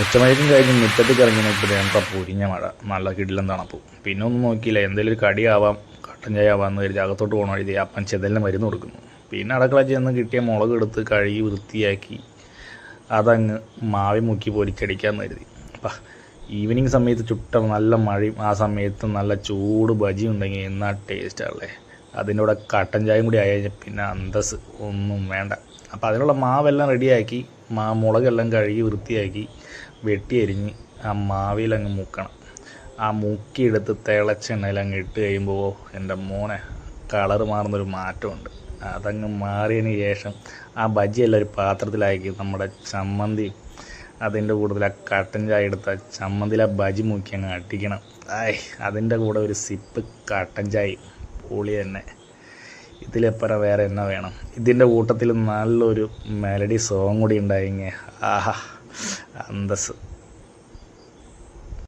ഉച്ചമയക്കം കഴിഞ്ഞ് മുറ്റത്തേക്ക് ഇറങ്ങി നോക്കിയിട്ട് എന്താ പൊരിഞ്ഞ മഴ, നല്ല കിടിലം തണുപ്പ്. പിന്നെ ഒന്നും നോക്കിയില്ല, എന്തെങ്കിലും ഒരു കടിയാവാം, കട്ടൻ ചായ ആവാമെന്ന് കരുതി അകത്തോട്ട് പോകണ വഴി അപ്പൻ ചെതലിന് മരുന്ന് കൊടുക്കുന്നു. പിന്നെ അടുക്കള ചെന്ന് കിട്ടിയ മുളക് എടുത്ത് കഴുകി വൃത്തിയാക്കി അതങ്ങ് മാവി മുക്കി പൊരിച്ചടിക്കാമെന്ന് കരുതി. അപ്പം ഈവനിങ് സമയത്ത് ചുട്ട നല്ല മഴയും ആ സമയത്ത് നല്ല ചൂട് ബജി ഉണ്ടെങ്കിൽ എന്നാ ടേസ്റ്റാണല്ലേ. അതിൻ്റെ കൂടെ കട്ടൻ ചായയും കൂടി ആയി പിന്നെ അന്തസ് ഒന്നും വേണ്ട. അപ്പോൾ അതിനുള്ള മാവെല്ലാം റെഡിയാക്കി മുളകെല്ലാം കഴുകി വൃത്തിയാക്കി വെട്ടി അരിഞ്ഞ് ആ മാവിലങ്ങ് മുക്കണം. ആ മുക്കിയെടുത്ത് തിളച്ച എണ്ണയിൽ അങ്ങ് ഇട്ട് കഴിയുമ്പോൾ എൻ്റെ മോനെ കളറ് മാറുന്നൊരു മാറ്റമുണ്ട്. അതങ്ങ് മാറിയതിന് ശേഷം ആ ബജിയെല്ലാം ഒരു പാത്രത്തിലാക്കി നമ്മുടെ ചമ്മന്തി അതിൻ്റെ കൂട്ടത്തിൽ ആ കട്ടൻ ചായ എടുത്ത ചമ്മന്തിയിലെ ബജി മുക്കി അങ്ങ് അടിക്കണം. അതിൻ്റെ കൂടെ ഒരു സിപ്പ് കട്ടൻ ചായ പൊളി തന്നെ. ഇതിലെപ്പറ വേറെ എന്നാ വേണം. ഇതിൻ്റെ കൂട്ടത്തിൽ നല്ലൊരു മെലഡി സോങ് കൂടി ഉണ്ടായിങ്ങ. ആഹാ അന്തസ്.